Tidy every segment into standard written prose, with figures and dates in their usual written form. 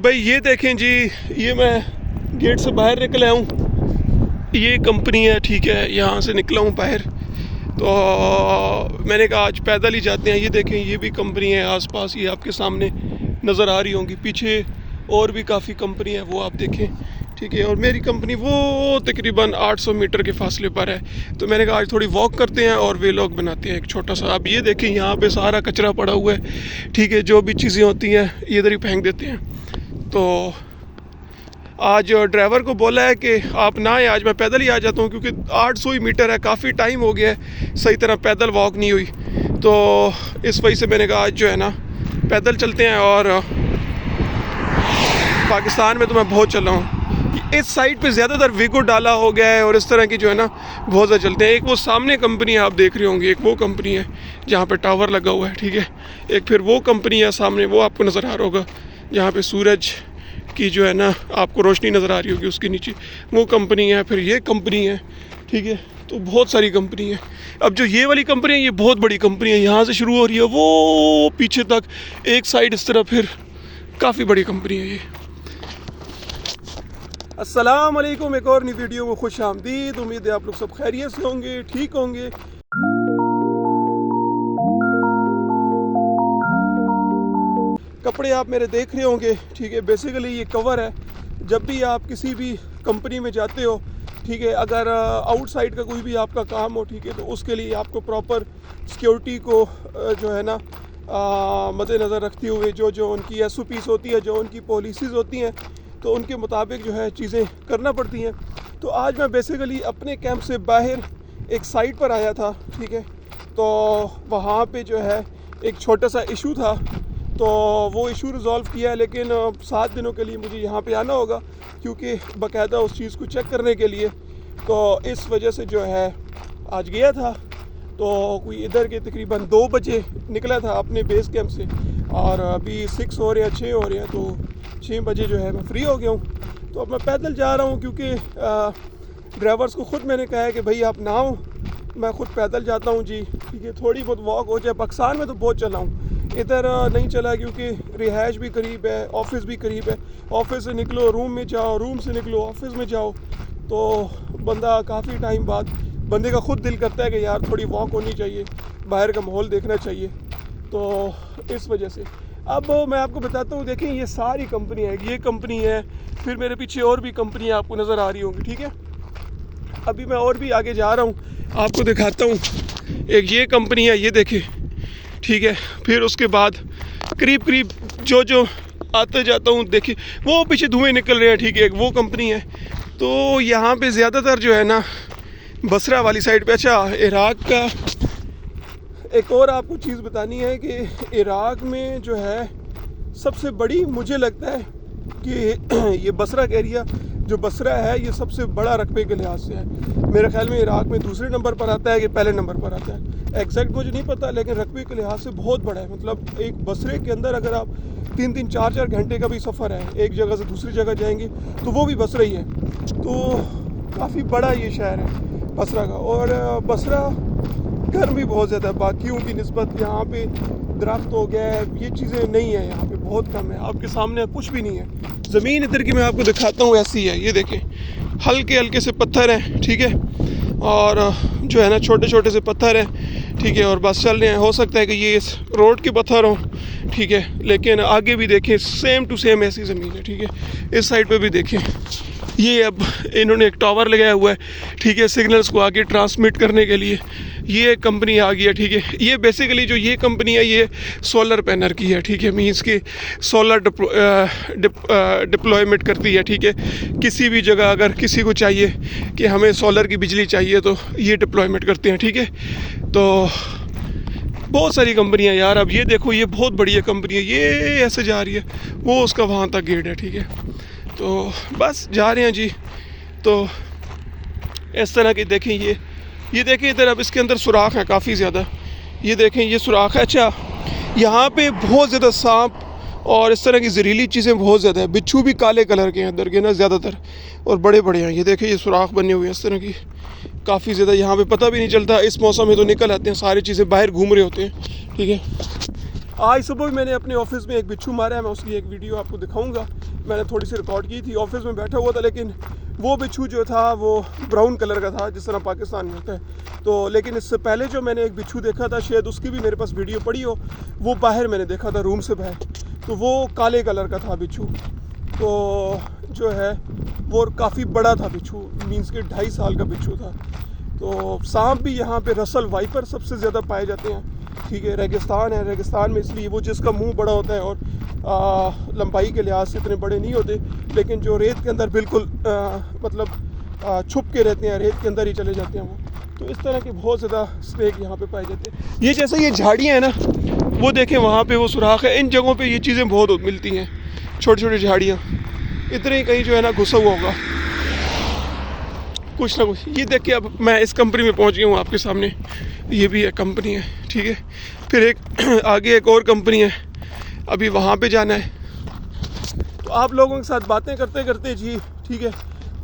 भाई ये देखें जी, ये मैं गेट से बाहर निकला हूँ, ये कंपनी है, ठीक है। यहाँ से निकला हूँ बाहर, तो मैंने कहा आज पैदल ही जाते हैं। ये देखें, ये भी कंपनी है आसपास, ये आपके सामने नज़र आ रही होंगी। पीछे और भी काफ़ी कंपनी है, वो आप देखें, ठीक है। और मेरी कंपनी वो तकरीबन 800 मीटर के फासले पर है। तो मैंने कहा आज थोड़ी वॉक करते हैं और व्लॉग बनाते हैं एक छोटा सा। अब ये देखें, यहाँ पे सारा कचरा पड़ा हुआ है, ठीक है। जो भी चीज़ें होती हैं ये इधर ही फेंक देते हैं। तो आज ड्राइवर को बोला है कि आप ना आए, आज मैं पैदल ही आ जाता हूँ, क्योंकि 800 ही मीटर है, काफ़ी टाइम हो गया है सही तरह पैदल वॉक नहीं हुई। तो इस वजह से मैंने कहा आज जो है ना पैदल चलते हैं। और पाकिस्तान में तो मैं बहुत चला हूँ, इस साइड पे ज़्यादातर वीगो डाला हो गया है और इस तरह की जो है ना बहुत ज़्यादा चलते हैं। एक वो सामने कंपनी है आप देख रहे होंगे, एक वो कंपनी है जहाँ पे टावर लगा हुआ है, ठीक है। एक फिर वो कंपनी है सामने, वो आपको नज़र आ रहा होगा, जहाँ पे सूरज की जो है ना आपको रोशनी नज़र आ रही होगी, उसके नीचे वो कंपनी है। फिर ये कंपनी है, ठीक है। तो बहुत सारी कंपनी है। अब जो ये वाली कंपनी है, ये बहुत बड़ी कंपनी है, यहाँ से शुरू हो रही है वो पीछे तक एक साइड इस तरह, फिर काफ़ी बड़ी कंपनी है ये। अस्सलाम वालेकुम, एक और नई वीडियो में खुश आमदीद। उम्मीद है आप लोग सब खैरियत से होंगे, ठीक होंगे। कपड़े आप मेरे देख रहे होंगे, ठीक है। बेसिकली ये कवर है, जब भी आप किसी भी कंपनी में जाते हो, ठीक है, अगर आउटसाइड का कोई भी आपका काम हो, ठीक है, तो उसके लिए आपको प्रॉपर सिक्योरिटी को जो है ना मद्देनज़र रखते हुए जो उनकी SOPs होती है, जो उनकी पॉलिसीज़ होती हैं, तो उनके मुताबिक जो है चीज़ें करना पड़ती हैं। तो आज मैं बेसिकली अपने कैंप से बाहर एक साइट पर आया था, ठीक है। तो वहाँ पे जो है एक छोटा सा इशू था, तो वो इशू रिज़ॉल्व किया, लेकिन 7 दिनों के लिए मुझे यहाँ पे आना होगा, क्योंकि बाकायदा उस चीज़ को चेक करने के लिए। तो इस वजह से जो है आज गया था, तो कोई इधर के तकरीबन 2 बजे निकला था अपने बेस कैंप से, और अभी 6 हो रहे हैं, 6 हो रहे हैं, तो 6 बजे जो है मैं फ्री हो गया हूँ। तो अब मैं पैदल जा रहा हूँ, क्योंकि ड्राइवर्स को ख़ुद मैंने कहा है कि भाई आप ना हो, मैं ख़ुद पैदल जाता हूँ जी, ठीक है। थोड़ी बहुत वॉक हो जाए। पाकिस्तान में तो बहुत चला हूँ, इधर नहीं चला, क्योंकि रिहाइश भी करीब है, ऑफिस भी करीब है। ऑफिस से निकलो रूम में जाओ, रूम से निकलो ऑफिस में जाओ, तो बंदा काफ़ी टाइम बाद बंदे का ख़ुद दिल करता है कि यार थोड़ी वॉक होनी चाहिए, बाहर का माहौल देखना चाहिए। तो इस वजह से अब मैं आपको बताता हूँ। देखें, ये सारी कंपनी है, ये कंपनी है, फिर मेरे पीछे और भी कंपनियाँ आपको नज़र आ रही होंगी, ठीक है। अभी मैं और भी आगे जा रहा हूँ, आपको दिखाता हूँ। एक ये कंपनी है, ये देखें, ठीक है। फिर उसके बाद करीब करीब जो आते जाता हूँ, देखिए वो पीछे धुएँ निकल रहे हैं, ठीक है, एक वो कंपनी है। तो यहाँ पे ज़्यादातर जो है ना बसरा वाली साइड पे। अच्छा, इराक़ का एक और आपको चीज़ बतानी है कि इराक़ में जो है सबसे बड़ी, मुझे लगता है कि ये बसरा का एरिया जो बसरा है, ये सबसे बड़ा रकबे के लिहाज से है। मेरे ख्याल में इराक़ में दूसरे नंबर पर आता है कि पहले नंबर पर आता है, एग्जैक्ट मुझे नहीं पता, लेकिन रकबे के लिहाज से बहुत बड़ा है। मतलब एक बसरे के अंदर अगर आप 3-3, 4-4 घंटे का भी सफ़र है, एक जगह से दूसरी जगह जाएंगे, तो वो भी बसरा ही है। तो काफ़ी बड़ा ये शहर है बसरा का। और बसरा गर्म भी बहुत ज़्यादा है, बाकियों की निस्बत। यहाँ पे दरख्त हो गया है, ये चीज़ें नहीं है, यहाँ पे बहुत कम है। आपके सामने कुछ भी नहीं है। ज़मीन इधर की मैं आपको दिखाता हूँ, ऐसी है, ये देखें, हल्के हल्के से पत्थर हैं, ठीक है। और जो है ना छोटे छोटे से पत्थर हैं, ठीक है। और बस चल रहे हैं, हो सकता है कि ये इस रोड के पत्थर हों, ठीक है, लेकिन आगे भी देखें सेम टू सेम ऐसी ज़मीन है, ठीक है। इस साइड पे भी देखें, ये अब इन्होंने एक टावर लगाया हुआ है, ठीक है, सिग्नल्स को आगे ट्रांसमिट करने के लिए। ये कंपनी आ गई है, ठीक है। ये बेसिकली जो ये कंपनी है, ये सोलर पैनल की है, ठीक है। मींस कि सोलर डिप्लॉयमेंट करती है, ठीक है। किसी भी जगह अगर किसी को चाहिए कि हमें सोलर की बिजली चाहिए, तो ये डिप्लॉयमेंट करते हैं, ठीक है। तो बहुत सारी कंपनियां यार। अब ये देखो, ये बहुत बढ़िया कंपनी है, ये ऐसे जा रही है, वो उसका वहाँ तक गेट है, ठीक है। तो बस जा रहे हैं जी। तो इस तरह की देखें, ये देखें इधर, अब इसके अंदर सुराख है काफ़ी ज़्यादा, ये देखें, ये सुराख है। अच्छा, यहाँ पे बहुत ज़्यादा सांप और इस तरह की जहरीली चीज़ें बहुत ज़्यादा है। बिच्छू भी काले कलर के हैं अंदर के ना ज़्यादातर, और बड़े बड़े हैं। ये देखें, ये सुराख बने हुए हैं इस तरह की काफ़ी ज़्यादा। यहाँ पे पता भी नहीं चलता, इस मौसम में तो निकल आते हैं, सारी चीज़ें बाहर घूम रहे होते हैं, ठीक है। आज सुबह भी मैंने अपने ऑफिस में एक बिच्छू मारा है, मैं उसकी एक वीडियो आपको दिखाऊंगा। मैंने थोड़ी सी रिकॉर्ड की थी, ऑफिस में बैठा हुआ था, लेकिन वो बिच्छू जो था वो ब्राउन कलर का था जिस तरह पाकिस्तान में होता है। तो लेकिन इससे पहले जो मैंने एक बिच्छू देखा था, शायद उसकी भी मेरे पास वीडियो पड़ी हो, वो बाहर मैंने देखा था रूम से बाहर, तो वो काले कलर का था बिच्छू। तो जो है वो काफ़ी बड़ा था बिच्छू, मीन्स कि 2.5 साल का बिच्छू था। तो सांप भी यहाँ पे रसल वाइपर सबसे ज़्यादा पाए जाते हैं, ठीक है। रेगिस्तान है, रेगिस्तान में इसलिए वो जिसका मुंह बड़ा होता है और लंबाई के लिहाज से इतने बड़े नहीं होते, लेकिन जो रेत के अंदर बिल्कुल मतलब छुप के रहते हैं, रेत के अंदर ही चले जाते हैं वो। तो इस तरह के बहुत ज़्यादा स्नेक यहाँ पे पाए जाते हैं। ये जैसे ये झाड़ियाँ हैं ना, वो देखें वहाँ पे वो सुराख है, इन जगहों पे ये चीज़ें बहुत मिलती हैं, छोटी छोटी झाड़ियाँ। इतने ही कहीं जो है ना घुसा हुआ होगा कुछ ना कुछ। ये देख के अब मैं इस कंपनी में पहुँच गया हूँ आपके सामने, ये भी एक कंपनी है, ठीक है। फिर एक आगे एक और कंपनी है, अभी वहाँ पे जाना है। तो आप लोगों के साथ बातें करते करते जी, ठीक है,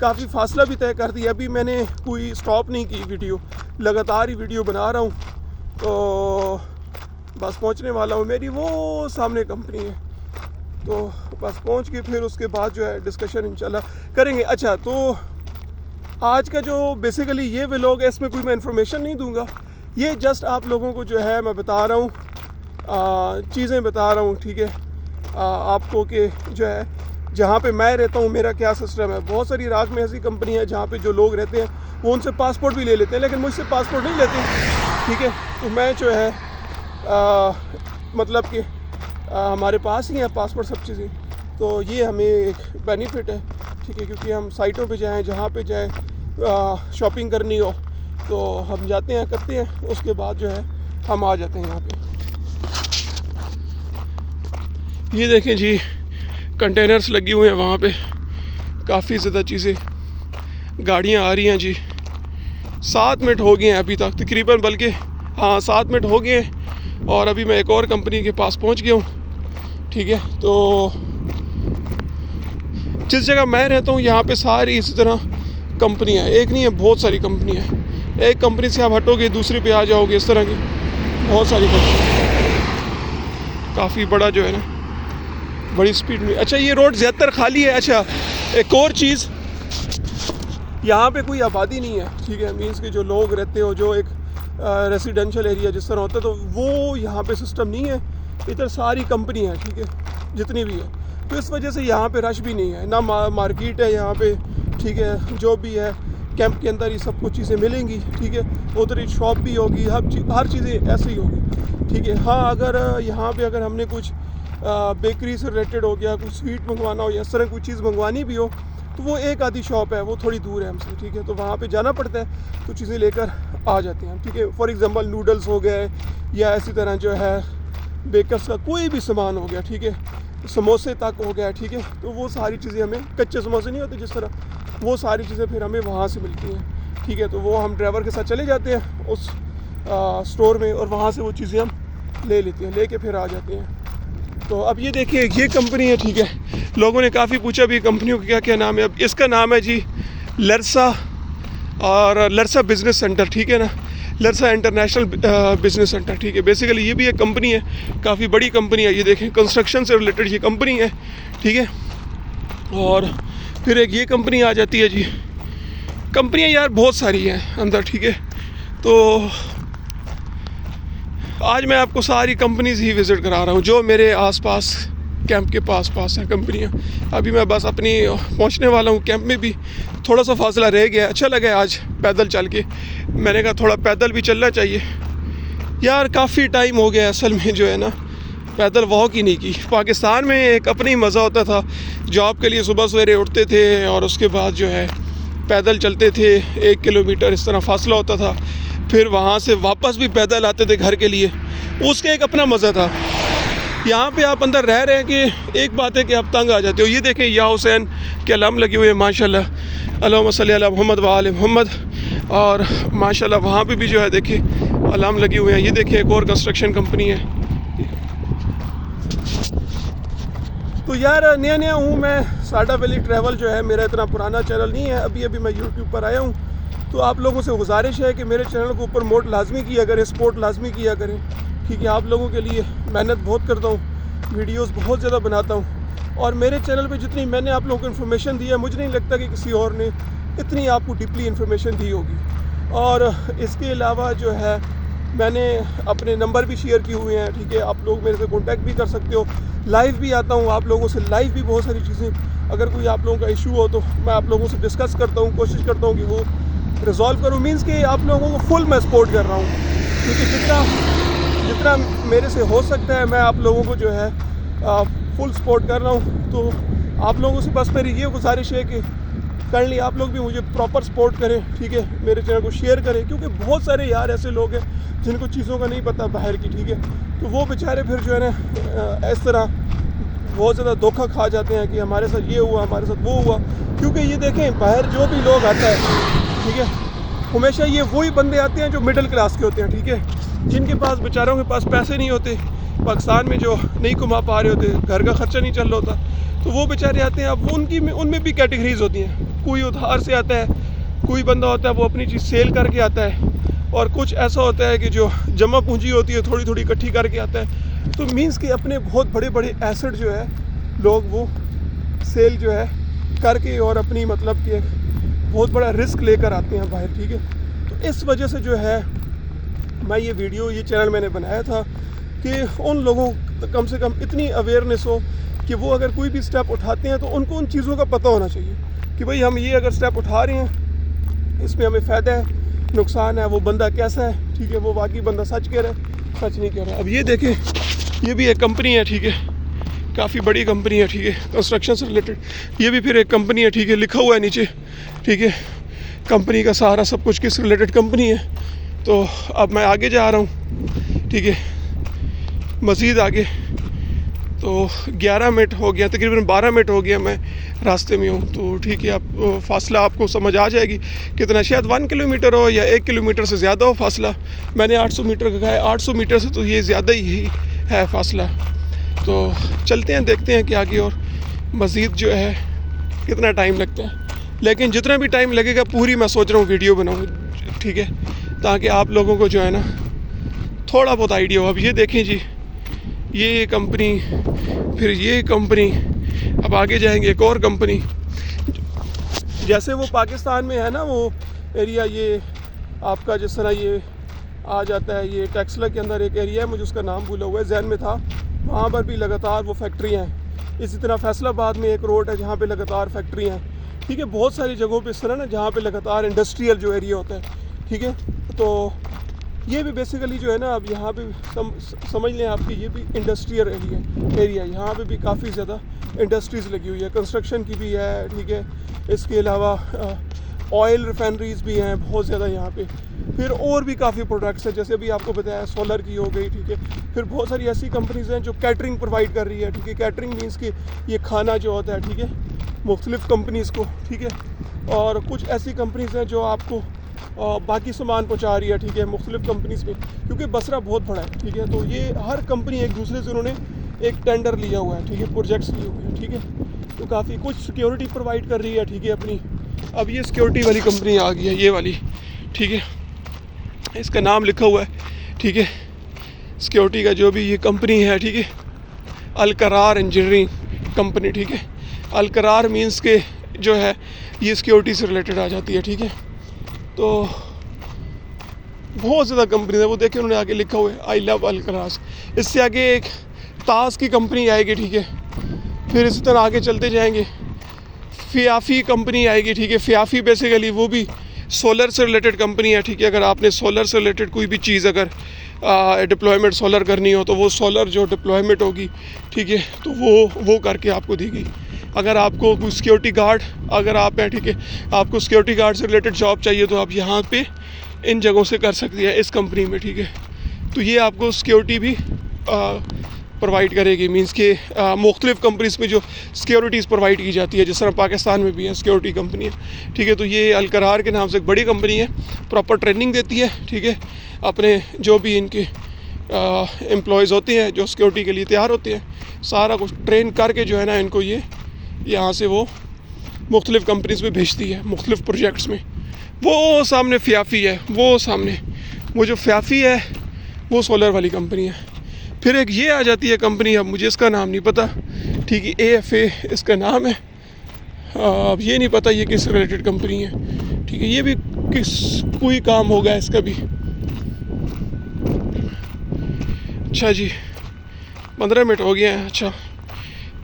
काफ़ी फासला भी तय कर दिया। अभी मैंने कोई स्टॉप नहीं की वीडियो, लगातार ही वीडियो बना रहा हूँ। तो बस पहुँचने वाला हूँ, मेरी वो सामने कंपनी है, तो बस पहुँच के फिर उसके बाद जो है डिस्कशन इंशाल्लाह करेंगे। अच्छा, तो आज का जो बेसिकली ये व्लॉग है, इसमें कोई मैं इन्फॉर्मेशन नहीं दूंगा, ये जस्ट आप लोगों को जो है मैं बता रहा हूँ, चीज़ें बता रहा हूँ, ठीक है, आपको कि जो है जहाँ पे मैं रहता हूँ मेरा क्या सिस्टम है। बहुत सारी इराक़ में ऐसी कंपनी है जहाँ पे जो लोग रहते हैं वो उनसे पासपोर्ट भी ले लेते हैं, लेकिन मुझसे पासपोर्ट नहीं लेते, ठीक है। तो मैं जो है मतलब कि हमारे पास ही है पासपोर्ट सब चीज़ें, तो ये हमें एक बेनिफिट है, ठीक है, क्योंकि हम साइटों पे जाएं, जहाँ पे जाएं, शॉपिंग करनी हो तो हम जाते हैं, करते हैं, उसके बाद जो है हम आ जाते हैं यहाँ पे। ये देखें जी, कंटेनर्स लगी हुए हैं वहाँ पे, काफ़ी ज़्यादा चीज़ें, गाड़ियाँ आ रही हैं जी। 7 मिनट हो गए हैं अभी तक तकरीबन, बल्कि हाँ 7 मिनट हो गए हैं, और अभी मैं एक और कंपनी के पास पहुँच गया हूँ, ठीक है। तो जिस जगह मैं रहता हूँ यहाँ पे सारी इसी तरह कंपनियाँ हैं, एक नहीं है, बहुत सारी कंपनियाँ हैं। एक कंपनी से आप हटोगे दूसरी पे आ जाओगे, इस तरह की बहुत सारी कंपनी, काफ़ी बड़ा जो है ना, बड़ी स्पीड में। अच्छा, ये रोड ज़्यादातर खाली है। अच्छा, एक और चीज़, यहाँ पे कोई आबादी नहीं है, ठीक है, मीन्स के जो लोग रहते हो, जो एक रेसिडेंशियल एरिया जिस तरह होता है, तो वो यहाँ पे सिस्टम नहीं है। इधर सारी कंपनी है, ठीक है, जितनी भी है, तो इस वजह से यहाँ पे रश भी नहीं है, ना मार्केट है यहाँ पे, ठीक है। जो भी है कैंप के अंदर ही सब कुछ चीज़ें मिलेंगी, ठीक है। उधर ही शॉप भी होगी, हर चीज़ें ऐसे ही होगी, ठीक है। हाँ, अगर यहाँ पे अगर हमने कुछ बेकरी से रिलेटेड हो गया, कुछ स्वीट मंगवाना हो या इस तरह कोई चीज़ मंगवानी भी हो, तो वो एक आधी शॉप है, वो थोड़ी दूर है हमसे, ठीक है, तो वहाँ पे जाना पड़ता है, तो चीज़ें लेकर आ जाते हैं, ठीक है। फॉर एग्ज़ाम्पल नूडल्स हो गए, या इसी तरह जो है बेकर्स का कोई भी सामान हो गया, ठीक है, समोसे तक हो गया, ठीक है। तो वो सारी चीज़ें हमें, कच्चे समोसे नहीं होते जिस तरह, वो सारी चीज़ें फिर हमें वहाँ से मिलती हैं, ठीक है। तो वो हम ड्राइवर के साथ चले जाते हैं उस स्टोर में, और वहाँ से वो चीज़ें हम ले लेते हैं, लेके फिर आ जाते हैं। तो अब ये देखिए, ये कंपनी है, ठीक है। लोगों ने काफ़ी पूछा भी कंपनियों का क्या क्या नाम है। अब इसका नाम है जी लरसा, और लरसा बिज़नेस सेंटर, ठीक है ना, लरसा इंटरनेशनल बिज़नेस सेंटर, ठीक है। बेसिकली ये भी एक कंपनी है, काफ़ी बड़ी कंपनी है। ये देखें, कंस्ट्रक्शन से रिलेटेड ये कंपनी है, ठीक है। और फिर एक ये कंपनी आ जाती है जी। कंपनियां यार बहुत सारी हैं अंदर, ठीक है। तो आज मैं आपको सारी कंपनीज ही विज़िट करा रहा हूँ जो मेरे आसपास कैंप के पास है कंपनियाँ। अभी मैं बस अपनी पहुँचने वाला हूँ कैंप में, भी थोड़ा सा फासला रह गया। अच्छा लगा आज पैदल चल के, मैंने कहा थोड़ा पैदल भी चलना चाहिए यार, काफ़ी टाइम हो गया असल में जो है ना पैदल वॉक ही नहीं की। पाकिस्तान में एक अपनी मज़ा होता था, जॉब के लिए सुबह सवेरे उठते थे और उसके बाद जो है पैदल चलते थे, 1 किलोमीटर इस तरह फासला होता था, फिर वहाँ से वापस भी पैदल आते थे घर के लिए, उसका एक अपना मज़ा था। यहाँ पे आप अंदर रह रहे हैं कि एक बात है कि आप तंग आ जाते हो। ये देखें, या हुसैन के अलम लगे हुए हैं माशाल्लाह, अल्लाहुम्मा सल्ली अला मुहम्मद व आले मुहम्मद, और माशाल्लाह वहाँ पे भी जो है देखिए अलम लगे हुए हैं। ये देखिए एक और कंस्ट्रक्शन कंपनी है। तो यार नया हूँ मैं, साडा वैली ट्रैवल जो है मेरा इतना पुराना चैनल नहीं है, अभी मैं यूट्यूब पर आया हूँ। तो आप लोगों से गुजारिश है कि मेरे चैनल को ऊपर मोट लाजमी किया करें, सपोर्ट लाजमी किया करें, ठीक है। आप लोगों के लिए मेहनत बहुत करता हूँ, वीडियोस बहुत ज़्यादा बनाता हूँ, और मेरे चैनल पे जितनी मैंने आप लोगों को इन्फॉर्मेशन दी है, मुझे नहीं लगता कि किसी और ने इतनी आपको डीपली इन्फॉर्मेशन दी होगी। और इसके अलावा जो है मैंने अपने नंबर भी शेयर किए हुए हैं, ठीक है। आप लोग मेरे से कांटेक्ट भी कर सकते हो, लाइव भी आता हूँ आप लोगों से, लाइव भी बहुत सारी चीज़ें, अगर कोई आप लोगों का इशू हो तो मैं आप लोगों से डिस्कस करता हूँ, कोशिश करता हूँ कि वो रिजॉल्व करूँ। मीन्स कि आप लोगों को फुल मैं सपोर्ट कर रहा हूँ, क्योंकि जितना मेरे से हो सकता है मैं आप लोगों को जो है फुल सपोर्ट कर रहा हूँ। तो आप लोगों से बस मेरी ये गुजारिश है कि काइंडली आप लोग भी मुझे प्रॉपर सपोर्ट करें, ठीक है। मेरे चैनल को शेयर करें, क्योंकि बहुत सारे यार ऐसे लोग हैं जिनको चीज़ों का नहीं पता बाहर की, ठीक है। तो वो बेचारे फिर जो है ना इस तरह बहुत ज़्यादा धोखा खा जाते हैं कि हमारे साथ ये हुआ, हमारे साथ वो हुआ। क्योंकि ये देखें, बाहर जो भी लोग आता है, ठीक है, हमेशा ये वही बंदे आते हैं जो मिडिल क्लास के होते हैं, ठीक है, जिनके पास बेचारों के पास पैसे नहीं होते, पाकिस्तान में जो नहीं कमा पा रहे होते, घर का खर्चा नहीं चल रहा होता, तो वो बेचारे आते हैं। अब उनमें भी कैटेगरीज होती हैं। कोई उधार से आता है, कोई बंदा होता है वो अपनी चीज़ सेल करके आता है, और कुछ ऐसा होता है कि जो जमा पूंजी होती है थोड़ी थोड़ी इकट्ठी करके आता है। तो मीन्स कि अपने बहुत बड़े बड़े एसेट जो है लोग वो सेल जो है करके और अपनी मतलब कि बहुत बड़ा रिस्क लेकर आते हैं बाहर, ठीक है। तो इस वजह से जो है मैं ये चैनल मैंने बनाया था कि उन लोगों को कम से कम इतनी अवेयरनेस हो कि वो अगर कोई भी स्टेप उठाते हैं तो उनको उन चीज़ों का पता होना चाहिए कि भाई हम ये अगर स्टेप उठा रहे हैं, इसमें हमें फ़ायदा है, नुकसान है, वो बंदा कैसा है, ठीक है, वो वाकई बंदा सच कह रहा है, सच नहीं कह रहा है। अब ये देखें, ये भी एक कंपनी है, ठीक है, काफ़ी बड़ी कंपनी है, ठीक है, कंस्ट्रक्शन से रिलेटेड। ये भी फिर एक कंपनी है, ठीक है, लिखा हुआ है नीचे, ठीक है, कंपनी का सारा सब कुछ किस रिलेटेड कंपनी है। तो अब मैं आगे जा रहा हूँ, ठीक है, मज़ीद आगे। तो 11 मिनट हो गया, तकरीबन 12 मिनट हो गया मैं रास्ते में हूँ। तो ठीक है, आप फासला आपको समझ आ जाएगी कितना, शायद 1 किलोमीटर हो या 1 किलोमीटर से ज़्यादा हो फासला। मैंने 800 मीटर का कहा है, 800 मीटर से तो ये ज़्यादा ही है फासला। तो चलते हैं, देखते हैं कि आगे और मज़ीद जो है कितना टाइम लगता है। लेकिन जितना भी टाइम लगेगा पूरी मैं सोच रहा हूँ वीडियो बनाऊँ, ठीक है, ताकि आप लोगों को जो है ना थोड़ा बहुत आइडिया हो। अब ये देखें जी, ये कंपनी, फिर ये कंपनी, अब आगे जाएंगे एक और कंपनी। जैसे वो पाकिस्तान में है ना वो एरिया, ये आपका जिस तरह ये आ जाता है, ये टेक्सला के अंदर एक एरिया है, मुझे उसका नाम भूला हुआ है, जहन में था, वहाँ पर भी लगातार वो फैक्ट्रियाँ हैं। इसी तरह फैसलाबाद में एक रोड है जहाँ पे लगातार फैक्ट्रियाँ हैं, ठीक है। बहुत सारी जगहों पे इस तरह ना जहाँ पे लगातार इंडस्ट्रियल जो एरिया होता है, ठीक है। तो ये भी बेसिकली जो है ना, अब यहाँ पे समझ लें आपकी, ये भी इंडस्ट्रियल एरिया है। यहाँ पे भी काफ़ी ज़्यादा इंडस्ट्रीज़ लगी हुई है, कंस्ट्रक्शन की भी है, ठीक है। इसके अलावा ऑयल रिफाइनरीज भी हैं बहुत ज़्यादा यहाँ पे। फिर और भी काफ़ी प्रोडक्ट्स हैं, जैसे अभी आपको बताया सोलर की हो गई, ठीक है। फिर बहुत सारी ऐसी कंपनीज़ हैं जो कैटरिंग प्रोवाइड कर रही है, ठीक है। कैटरिंग मीन्स कि ये खाना जो होता है, ठीक है, मुख्तलिफ़ कंपनीज़ को, ठीक है। और कुछ ऐसी कंपनीज़ हैं जो आपको बाकी सामान पहुंचा रही है, ठीक है, मुख्तलिफ़ कंपनीज़ में, क्योंकि बसरा बहुत बड़ा है, ठीक है। तो ये हर कंपनी एक दूसरे से उन्होंने एक टेंडर लिया हुआ है, ठीक है, प्रोजेक्ट्स लिए हुए हैं, ठीक है। तो काफ़ी कुछ सिक्योरिटी प्रोवाइड कर रही है, ठीक है, अपनी। अब ये सिक्योरिटी वाली कंपनी आ गई है, ये वाली, ठीक है, इसका नाम लिखा हुआ है, ठीक है, सिक्योरिटी का जो भी ये कंपनी है, ठीक है, अलकरार इंजीनियरिंग कंपनी, ठीक है। अलकरार मीन्स के जो है ये सिक्योरिटी से रिलेटेड आ जाती है, ठीक है। तो बहुत ज़्यादा कंपनी है, वो देखिए उन्होंने आगे लिखा हुआ है आई लव अलकराज। इससे आगे एक ताज की कंपनी आएगी, ठीक है। फिर इसी तरह आगे चलते जाएंगे, फ़ियाफ़ी कंपनी आएगी, ठीक है। फ़ियाफ़ी बेसिकली वो भी सोलर से रिलेटेड कंपनी है, ठीक है। अगर आपने सोलर से रिलेटेड कोई भी चीज़ अगर डिप्लॉयमेंट सोलर करनी हो तो वो सोलर जो डिप्लॉयमेंट होगी, ठीक है, तो वो करके आपको देगी। अगर आपको कोई सिक्योरिटी गार्ड अगर आप हैं, ठीक है, आपको सिक्योरिटी गार्ड से रिलेटेड जॉब चाहिए तो आप यहाँ पे इन जगहों से कर सकती है इस कंपनी में, ठीक है। तो ये आपको सिक्योरिटी भी प्रोवाइड करेगी, मींस के मुख्तलिफ़ कंपनीज़ में जो सिक्योरिटीज़ प्रोवाइड की जाती है, जिस तरह पाकिस्तान में भी है सिक्योरिटी कंपनी है, ठीक है। तो ये अलकरार के नाम से एक बड़ी कंपनी है, प्रॉपर ट्रेनिंग देती है, ठीक है, अपने जो भी इनके एम्प्लॉयज़ होते हैं जो सिक्योरिटी के लिए तैयार होते हैं, सारा कुछ ट्रेन करके जो है ना इनको ये यहाँ से वो मुख्तलिफ़ कंपनीज़ में भेजती है, मुख्तलिफ़ प्रोजेक्ट्स में। वो सामने फ़ियाफ़ी है, वो सामने वो जो फ़ियाफ़ी है वो सोलर वाली कंपनी है। फिर एक ये आ जाती है कंपनी, अब मुझे इसका नाम नहीं पता, ठीक है, AFA इसका नाम है। अब ये नहीं पता ये किस रिलेटेड कंपनी है, ठीक है, ये भी किस कोई काम होगा इसका भी। अच्छा जी, 15 मिनट हो गए हैं। अच्छा,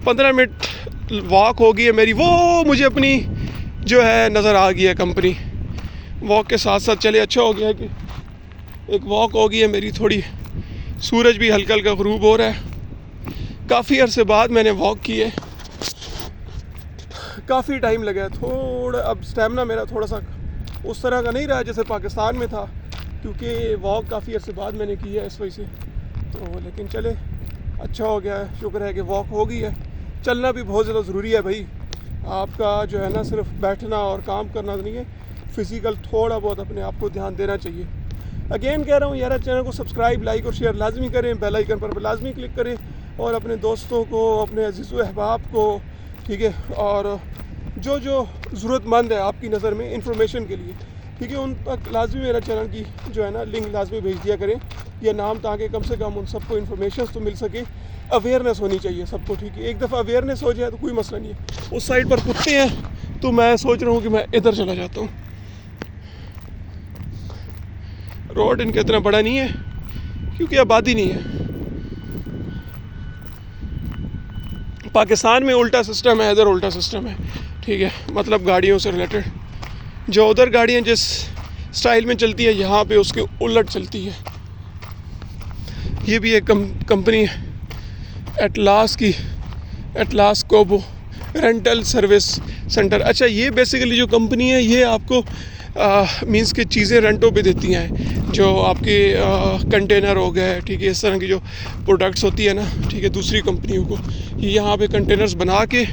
15 मिनट वॉक हो गई है मेरी। वो मुझे अपनी जो है नज़र आ गई है कंपनी, वॉक के साथ साथ चले। अच्छा हो गया कि एक वॉक हो गई है मेरी थोड़ी, सूरज भी हल्का हल्का ग़रूब हो रहा है। काफ़ी अरसे बाद मैंने वॉक की है, काफ़ी टाइम लगा है। थोड़ा अब स्टेमिना मेरा थोड़ा सा उस तरह का नहीं रहा जैसे पाकिस्तान में था, क्योंकि वॉक काफ़ी अरसे बाद मैंने की है इस वजह से। तो लेकिन चले, अच्छा हो गया है, शुक्र है कि वॉक हो गई है। चलना भी बहुत ज़्यादा ज़रूरी है भाई, आपका जो है ना सिर्फ बैठना और काम करना नहीं है, फ़िज़िकल थोड़ा बहुत अपने आप को ध्यान देना चाहिए। अगेन कह रहा हूँ यार, चैनल को सब्सक्राइब, लाइक और शेयर लाजमी करें, बेल आइकन पर लाजमी क्लिक करें, और अपने दोस्तों को, अपने अजीज़ व अहबाब को, ठीक है, और जो जो ज़रूरतमंद है आपकी नज़र में इंफॉर्मेशन के लिए, ठीक है, उन तक लाजमी मेरा चैनल की जो है ना लिंक लाजमी भेज दिया करें या नाम, ताकि कम से कम उन सबको इन्फॉर्मेशन तो मिल सके। अवेयरनेस होनी चाहिए सबको, ठीक है। एक दफ़ा अवेयरनेस हो जाए तो कोई मसला नहीं है। उस साइड पर कुत्ते हैं तो मैं सोच रहा हूँ कि मैं इधर चला जाता हूँ। रोड इनका इतना बड़ा नहीं है क्योंकि आबादी नहीं है। पाकिस्तान में उल्टा सिस्टम है, इधर उल्टा सिस्टम है, ठीक है, मतलब गाड़ियों से रिलेटेड। जो उधर गाड़ियाँ जिस स्टाइल में चलती है, यहाँ पे उसके उलट चलती है। ये भी एक कंपनी है एटलास की, एटलास कोबो रेंटल सर्विस सेंटर। अच्छा, ये बेसिकली जो कंपनी है ये आपको मींस के चीज़ें रेंटों पे देती हैं, जो आपके कंटेनर हो गए, ठीक है, इस तरह की जो प्रोडक्ट्स होती है ना, ठीक है, दूसरी कंपनियों को ये यहाँ पे कंटेनर्स बना के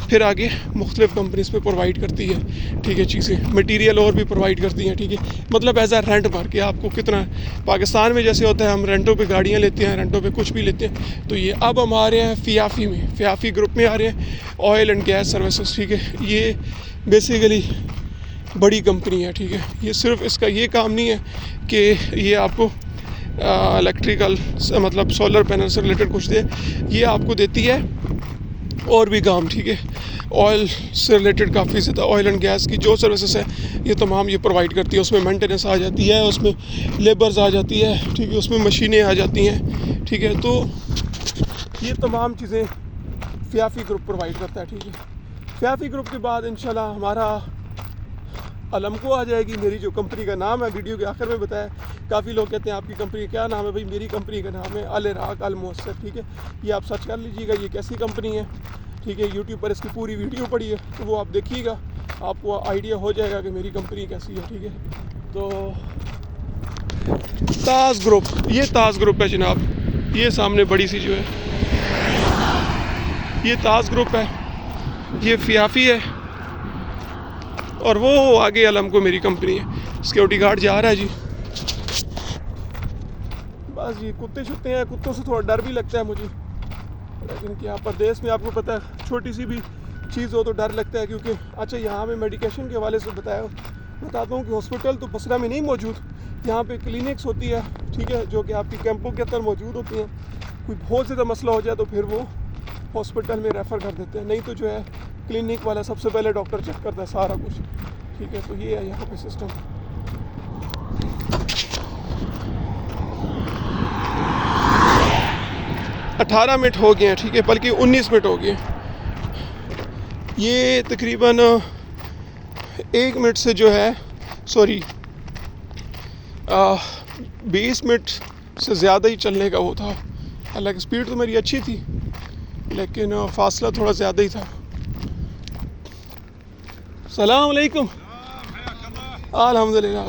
फिर आगे मुख्तलिफ़ कंपनीज पे प्रोवाइड करती है, ठीक है, चीज़ें, मटेरियल और भी प्रोवाइड करती हैं, ठीक है, मतलब एज आ रेंट भर के आपको कितना। पाकिस्तान में जैसे होता है हम रेंटों पे गाड़ियाँ लेते हैं, रेंटों पे कुछ भी लेते हैं, तो ये अब हम आ रहे हैं फ़ियाफ़ी में, फ़ियाफ़ी ग्रुप में आ रहे हैं, ऑयल एंड गैस सर्विसेज, ठीक है। ये बेसिकली बड़ी कंपनी है, ठीक है। ये सिर्फ इसका ये काम नहीं है कि ये आपको इलेक्ट्रिकल मतलब सोलर पैनल से रिलेटेड कुछ दे, ये आपको देती है और भी काम, ठीक है। ऑयल से रिलेटेड काफ़ी ज़्यादा ऑयल एंड गैस की जो सर्विसेज है ये तमाम ये प्रोवाइड करती है। उसमें मेंटेनेंस आ जाती है, उसमें लेबर्स आ जाती है, ठीक है, उसमें मशीनें आ जाती हैं, ठीक है। तो ये तमाम चीज़ें फ़ियाफ़ी ग्रुप प्रोवाइड करता है, ठीक है। फ़ियाफ़ी ग्रुप के बाद इंशाल्लाह हमारा अलमको आ जाएगी, मेरी जो कंपनी का नाम है वीडियो के आखिर में बताया। काफ़ी लोग कहते हैं आपकी कंपनी क्या नाम है भाई, मेरी कंपनी का नाम है अल इराक अल मुअस्सर, ठीक है। ये आप सर्च कर लीजिएगा ये कैसी कंपनी है, ठीक है। यूट्यूब पर इसकी पूरी वीडियो पड़ी है तो वो आप देखिएगा, आपको आइडिया हो जाएगा कि मेरी कंपनी कैसी है, ठीक है। तो ताज ग्रुप, ये ताज ग्रुप है जनाब, ये सामने बड़ी सी जो है ये ताज ग्रुप है, ये फ़ियाफ़ी है, और वो आगे अलमको मेरी कंपनी है। सिक्योरिटी गार्ड जा रहा है जी। बस ये कुत्ते शुत्ते हैं, कुत्तों से थोड़ा डर भी लगता है मुझे, लेकिन क्या परदेश में आपको पता है छोटी सी भी चीज़ हो तो डर लगता है। क्योंकि अच्छा, यहाँ में मेडिकेशन के हवाले से बताता हूँ कि हॉस्पिटल तो बसरा में नहीं मौजूद, यहाँ पे क्लिनिक्स होती है, ठीक है, जो कि आपकी कैंपों के अंदर मौजूद होती हैं। कोई बहुत ज़्यादा मसला हो जाए तो फिर वो हॉस्पिटल में रेफ़र कर देते हैं, नहीं तो जो है क्लिनिक वाला सबसे पहले डॉक्टर चेक करता है सारा कुछ, ठीक है। तो ये है यहाँ पे सिस्टम। अठारह मिनट हो गए हैं, ठीक है, बल्कि 19 मिनट हो गए। ये तकरीबन 1 मिनट से जो है, सॉरी 20 मिनट से ज़्यादा ही चलने का वो था। हालांकि स्पीड तो मेरी अच्छी थी, लेकिन फासला थोड़ा ज़्यादा ही था। सलाम अलैकुम। अल्हम्दुलिल्लाह।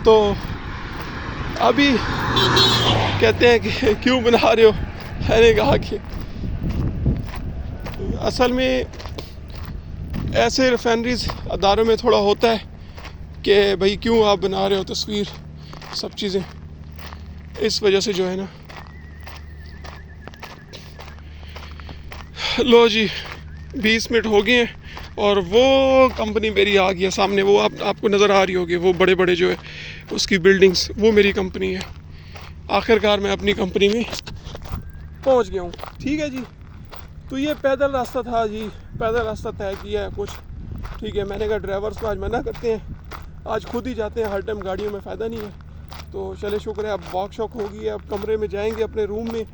तो अभी कहते हैं कि क्यों बना रहे हो, मैंने कहा कि असल में ऐसे रिफाइनरीज अदारों में थोड़ा होता है कि भाई क्यों आप बना रहे हो तस्वीर, सब चीज़ें, इस वजह से जो है ना। लो जी, 20 मिनट हो गए हैं, और वो कंपनी मेरी आ गई है सामने, वो आपको नज़र आ रही होगी, वो बड़े बड़े जो है उसकी बिल्डिंग्स, वो मेरी कंपनी है। आखिरकार मैं अपनी कंपनी में पहुंच गया हूँ। ठीक है जी, तो ये पैदल रास्ता था जी, पैदल रास्ता तय किया है कुछ। ठीक है, मैंने कहा ड्राइवर्स को आज मना करते हैं, आज खुद ही जाते हैं, हर टाइम गाड़ियों में फ़ायदा नहीं है। तो चले शुक्र है, अब वॉक शॉक होगी, अब कमरे में जाएंगे, अपने रूम में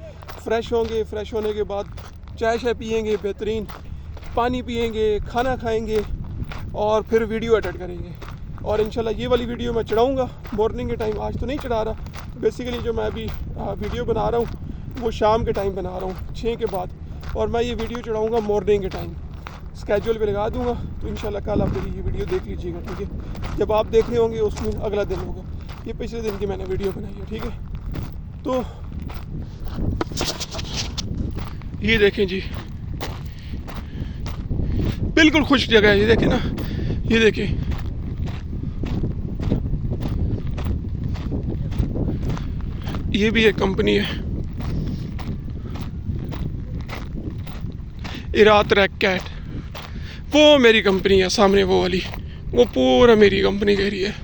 फ़्रेश होंगे, फ़्रेश होने के बाद चाय शाय पियेंगे, बेहतरीन पानी पियेंगे, खाना खाएंगे और फिर वीडियो एडिट करेंगे। और इंशाल्लाह ये वाली वीडियो मैं चढ़ाऊँगा मॉर्निंग के टाइम, आज तो नहीं चढ़ा रहा। बेसिकली जो मैं अभी वीडियो बना रहा हूँ वो शाम के टाइम बना रहा हूँ 6 के बाद, और मैं ये वीडियो चढ़ाऊँगा मॉर्निंग के टाइम, स्केड्यूल पे लगा दूँगा। तो इंशाल्लाह कल आप मेरी ये वीडियो देख लीजिएगा। ठीक है, जब आप देख रहे होंगे उसमें अगला दिन होगा, ये पिछले दिन की मैंने वीडियो बनाई है। ठीक है, तो ये देखें जी, बिल्कुल खुश जगह है, ये देखें ना, ये देखें, ये भी एक कंपनी है, इरात रैकेट, वो मेरी कंपनी है सामने, वो वाली, वो पूरा मेरी कंपनी कह रही है।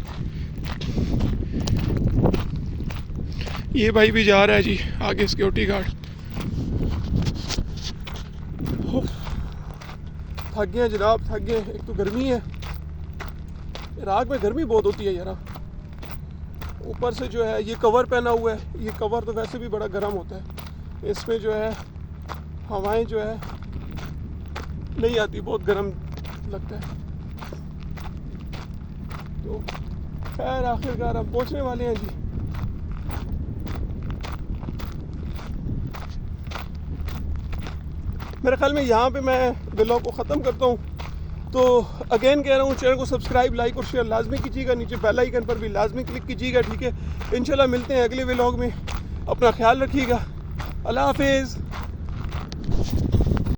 ये भाई भी जा रहा है जी आगे, सिक्योरिटी गार्ड। थक गए जनाब, थक गए। एक तो गर्मी है, इराक में गर्मी बहुत होती है यार। ऊपर से जो है ये कवर पहना हुआ है, ये कवर तो वैसे भी बड़ा गर्म होता है, इसमें जो है हवाएं जो है नहीं आती, बहुत गर्म लगता है। तो खैर आखिरकार हम पहुंचने वाले हैं जी। मेरे ख्याल में यहाँ पे मैं व्लॉग को ख़त्म करता हूँ। तो अगेन कह रहा हूँ, चैनल को सब्सक्राइब, लाइक और शेयर लाजमी कीजिएगा, नीचे बेल आइकन पर भी लाजमी क्लिक कीजिएगा। ठीक है, इंशाल्लाह मिलते हैं अगले व्लॉग में, अपना ख्याल रखिएगा, अल्लाह हाफिज़।